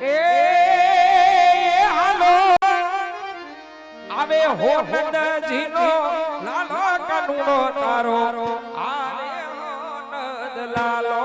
એ હાલો આવે હો નંદજીનો લાલો કાનુડો તારો આવે હો નંદ લાલો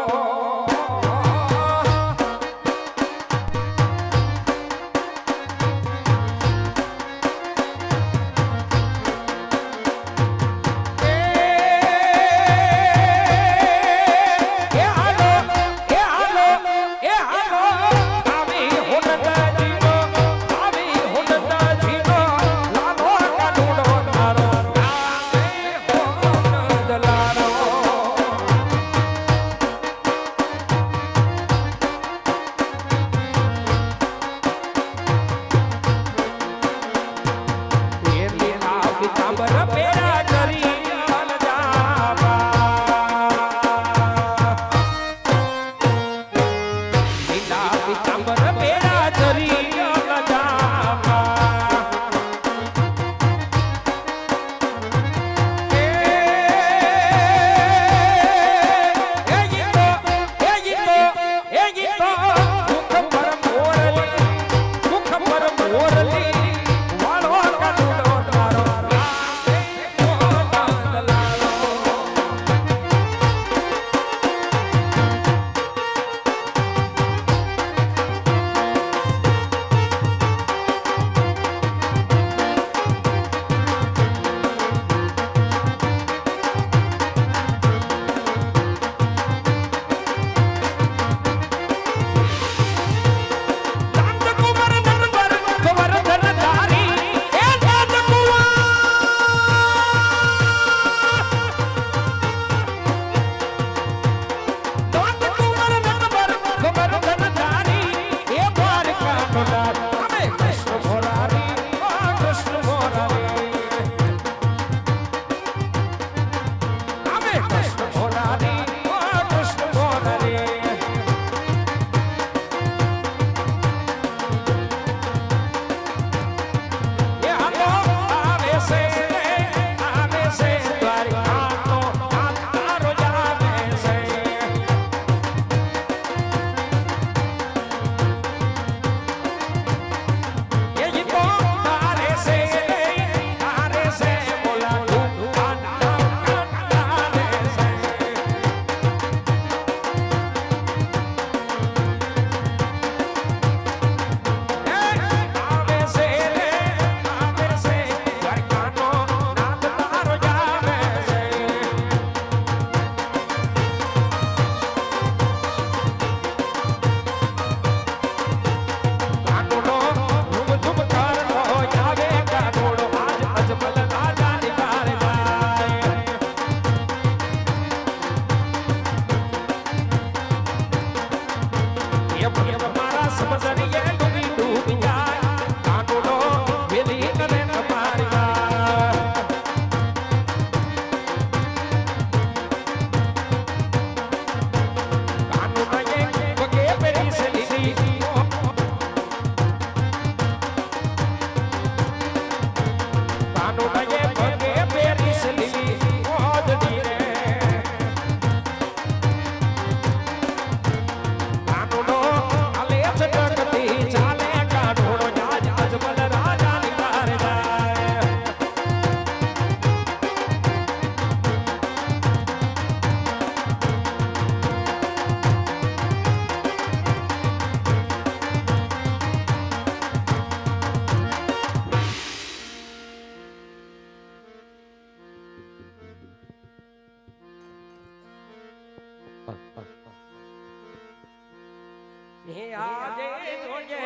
આજે જોજે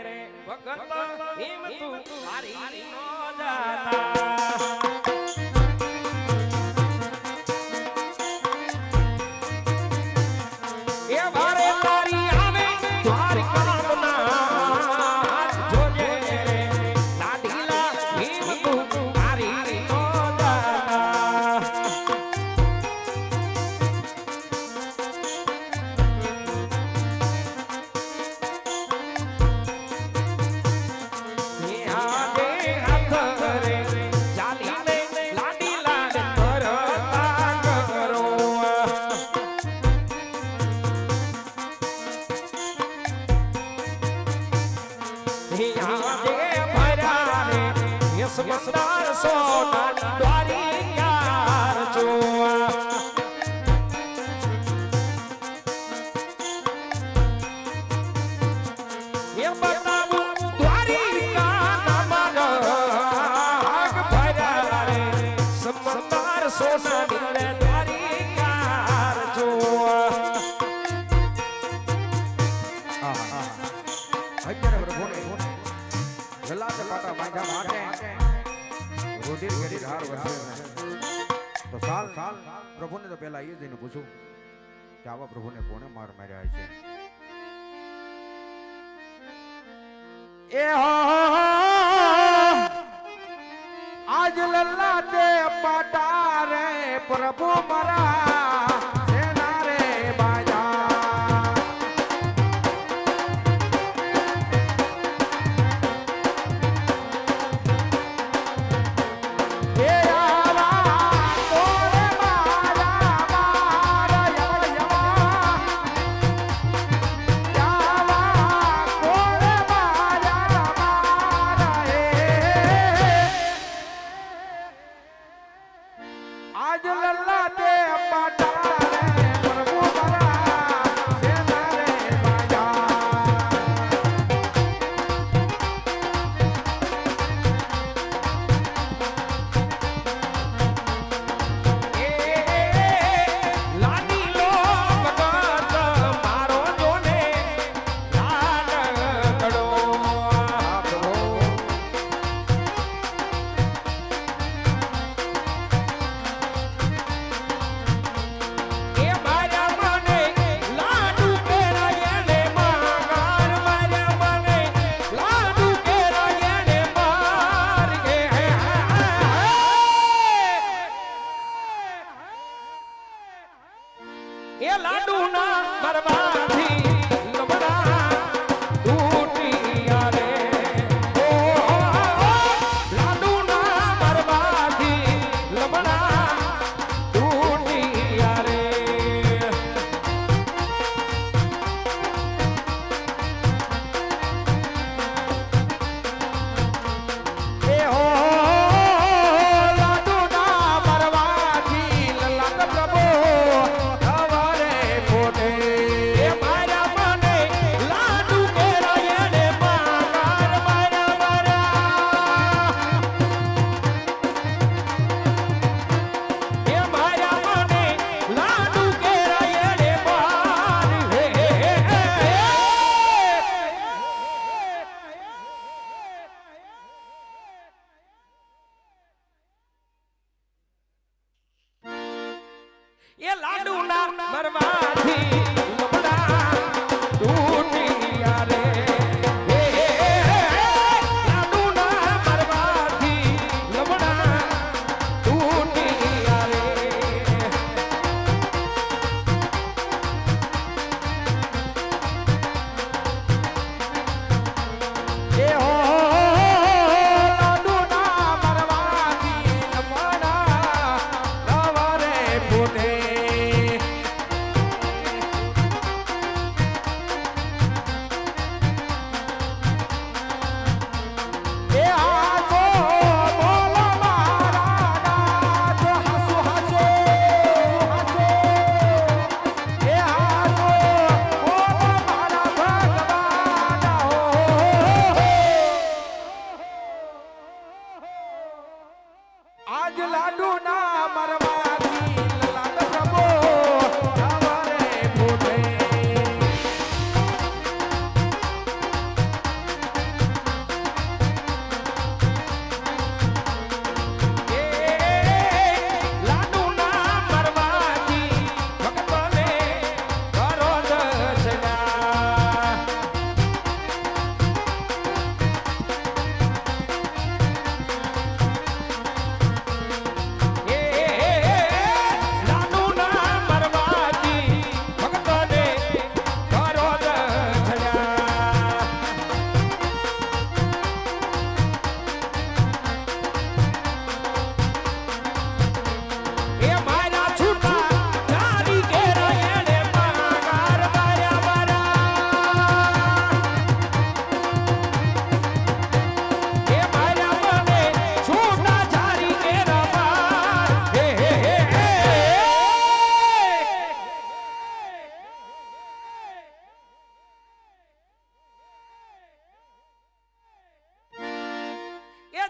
રે ભગત હિમ તું હારી નો જાતા ચાલી આજે ભર્યા રે યશવંતર સોનાની દ્વારિકા જોવા એ બતાવું દ્વારિકા નમન આગ ભર્યા રે સમંદર સોનાની દ્વારિકા જોવા અત્યારે પ્રભુને ગલાતે પાટા બાંધ્યા માટે રોધીર ઘડી ધાર વસે તો સાલ પ્રભુને તો પહેલા એ જઈને પૂછું કે આવા પ્રભુને કોને માર માર્યા છે એ આજ લલ્લાતે પાટા રે પ્રભુ મારા સેના રે બાજા એ આવા કોરે મારા મારા યવડ યવા આવા કોરે મારા મારા આજ લલ્લા તે પાટ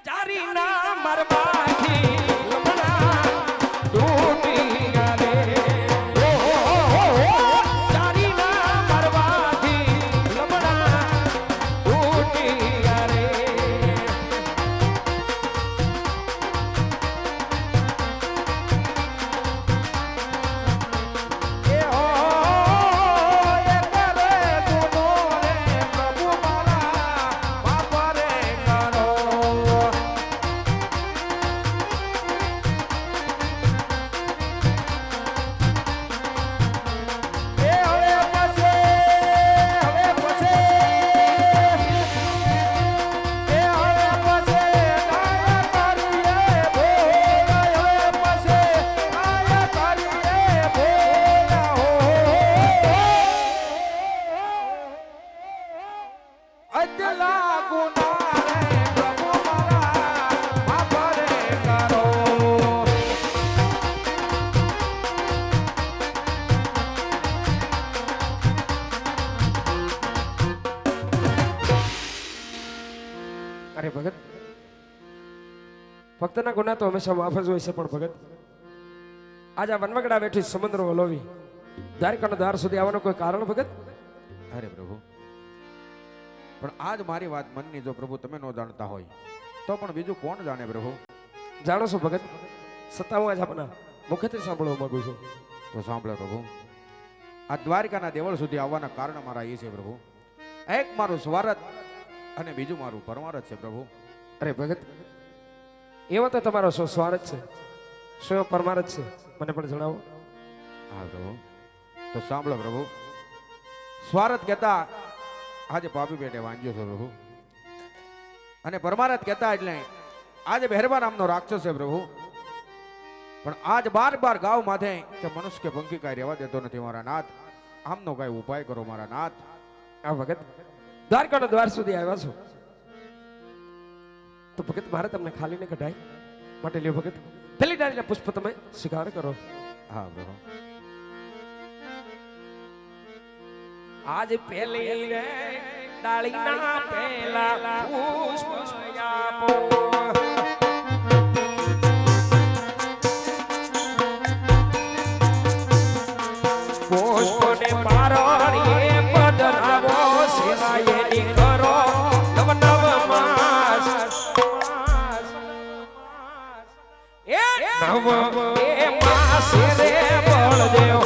ચારી ના મરવાથી લમણા તૂટી ગયા રે ચારી ના મરવાથી લમણા તૂટી ગયા રે એ હો એ કરે ગુનો રે પ્રભુ મારા બાપા રે કરો એ હવે પસે એ હવે પસે કાયા કરીએ ભોળા હવે પસે કાયા કરીએ ભોળા હો અજલા ગુના રે પ્રભુ મારા બાપા રે કરો અરે ભગત ભક્તના ગુના તો હંમેશા માફ જ હોય છે પણ ભગત આજ આ વનવગડા બેઠી સમુદ્ર વલોવી દ્વારકાના દ્વાર સુધી આવવાનું કોઈ કારણ ભગત અરે પ્રભુ પણ આજ મારી વાત મનની જો પ્રભુ તમે ન જાણતા હોય તો પણ બીજું કોણ જાણે પ્રભુ? જાણો છો ભગત સત્તા હું આજ આપના મુખેથી સાંભળવા માંગુ છું તો સાંભળો પ્રભુ. આ દ્વારકાના દેવળ સુધી આવવાના કારણ મારા એ છે પ્રભુ. એક મારું સ્વાર્થ અને બીજું મારું પરમાર્થ છે પ્રભુ. અરે ભગત એવો તો તમારો શું સ્વાર્થ છે શું પરમાર્થ છે મને પણ જણાવો. હા પ્રભુ તો સાંભળો પ્રભુ. સ્વાર્થ કહેતા આજે પાપી પેટે વાંચ્યો છે પ્રભુ, અને પરમાર્થ કહેતા એટલે આજે મહેરબાન નામનો રાક્ષસ છે પ્રભુ. પણ આજ બાર બાર ગાવ માથે કે મનુષ્ય કે પંખી કાંઈ રહેવા દેતો નથી મારા નાથ. આમનો કાંઈ ઉપાય કરો મારા નાથ. આ ભગત દ્વારકાના દ્વાર સુધી આવ્યા છો તો ભગત મારે તમને ખાલી ને કઢાય માટે લ્યો ભગત પેલી ડાળીના પુષ્પ તમે સ્વીકાર કરો. હા પ્રભુ. આજ પેલી રે ડાળીના પેલા પુષ્પ આપો પુષ્પને પારણીએ પધરાવો સેવાયેની કરો નવ નવ માસ એ નવ એ માસ રે બળદેવ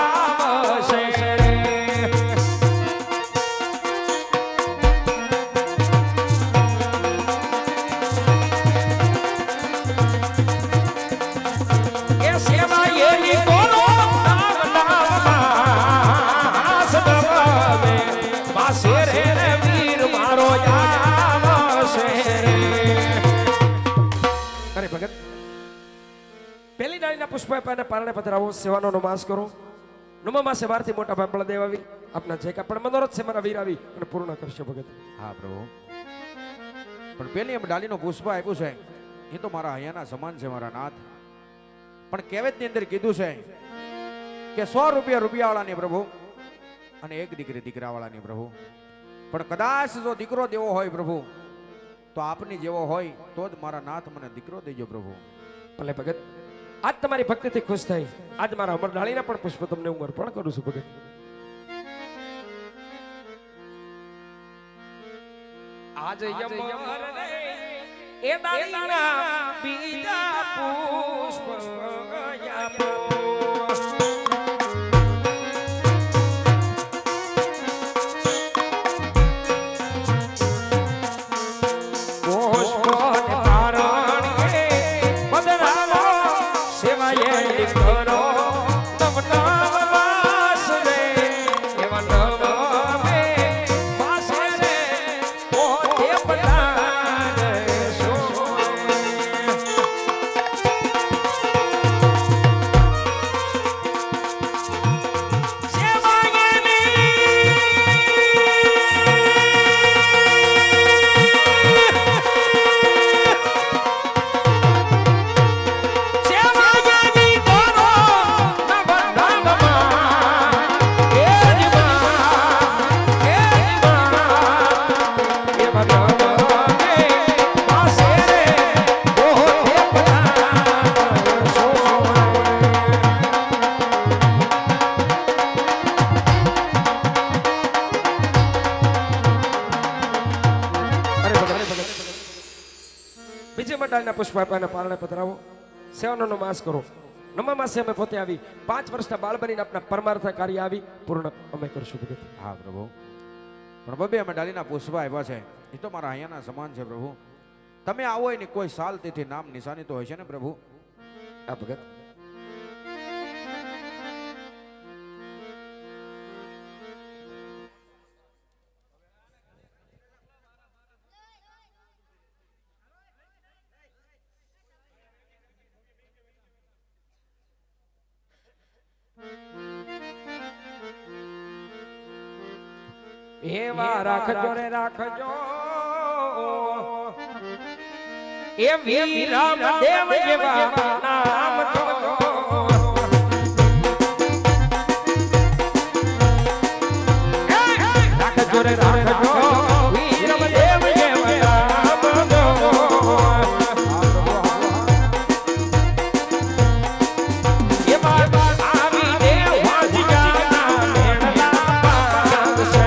આવશે રે એ સેવાયેની કરો પેલી ડાળીના પુષ્પ આપ્યાને પારણે પધરાવો સેવાનો નમાસ કરો. નમો માસે બારથી મોટા ભાઈ બળદેવ આવી આપના જે કાંઈ પણ મનોરથ છે મારા વીર આવી અને પૂર્ણ કરશે ભગત. હા પ્રભુ. પણ પેલી એમ ડાલીનું પુષ્પ આપ્યું છે એ તો મારા હૈયાના સમાન છે મારા નાથ. પણ કહેવતની અંદર કીધું છે કે 100 રૂપિયા રૂપિયાવાળાની પ્રભુ અને એક દીકરી દીકરાવાળાની પ્રભુ. પણ કદાચ જો દીકરો દેવો હોય પ્રભુ તો આપની જેવો હોય તો જ મારા નાથ મને દીકરો દેજો પ્રભુ. ભલે ભગત આજ તમારી ભક્તિથી ખુશ થઈ આજ મારા અમર ડાળીના પણ પુષ્પ તમને હું અર્પણ કરું છું ભગત. આજ યમર રે એ ડાળીના બીજા પુષ્પ આપો સીમા ડાળના પુષ્પ આપ્યા અને પારણે પધરાવો સેવાનો માસ કરો નમા માસે અમે પોતે આવી 5 વર્ષના બાળ બનીને આપણા પરમાર્થ કાર્ય આવી પૂર્ણ અમે કરશું ભગત. હા પ્રભુ, પણ બબે અમે ડાલીના પુષ્પ આવ્યા છે એ તો મારા અહીંયાના સમાન છે પ્રભુ. તમે આવો એની કોઈ સાલ તેથી નામ નિશાની તો હશે ને પ્રભુ? આ ભગત એવા રાખજો રે રાખજો એ વીર રામ દેવ જેવા નામ જોજો રાખજો રે રાખજો વીર રામ દેવ જેવા નામ જોજો એવા આવી દેવ વાજિયાના મેળા પાગશે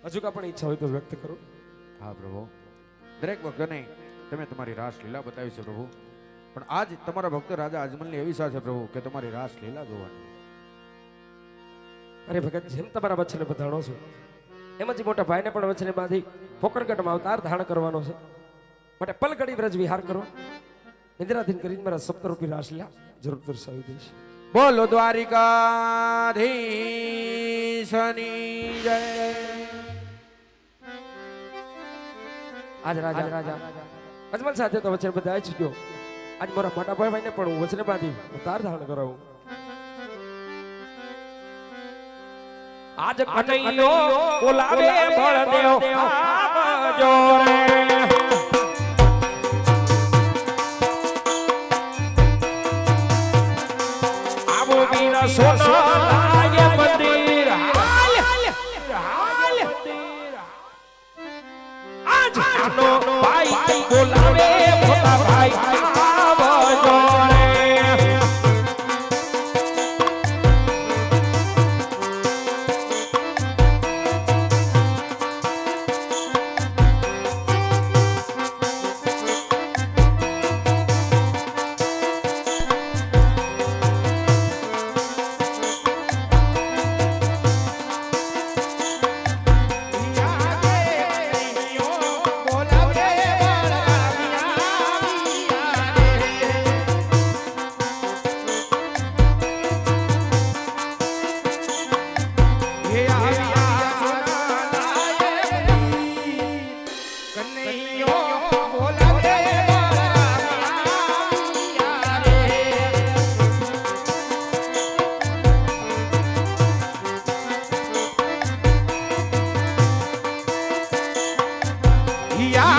હજુ કા પણ ઈચ્છા હોય તો વ્યક્ત કરો. હા પ્રભુ, દરેક ભક્તને તમે તમારી રાસ લીલા બતાવી છે પ્રભુ, પણ આજ તમારા ભક્ત રાજા અજમલની એવી ઈચ્છા છે પ્રભુ કે તમારી રાસ લીલા જોવાની. અરે ભગત, જેમ તમારા વચને બધાણો છો એમ જ મોટા ભાઈને પણ વચને બાંધી પોકરગઢમાં અવતાર ધારણ કરવાનો છે. માટે પલગડી વ્રજ વિહાર કરો, નિદ્રાધીન કરીને મારા સપ્તરૂપી રાસલીલા જરૂર દર્શાવી દઈશ. બોલો દ્વારિકાધીશની જય. આજ રાજા અજમલ સાથે તો વચન બધા જ ગયો. આજ મારા મોટા ભાઈને પણ હું વચને બાંધી અવતાર ધારણ કરાવું. આજ કનૈયો બોલાવે બળદેવ આવજો રે. આવો વીરા સોના લાગે મંદિર હાલ હાલ આજ આનો ભાઈ બોલાવે મોટા ભાઈ આવજો રે. Yeah.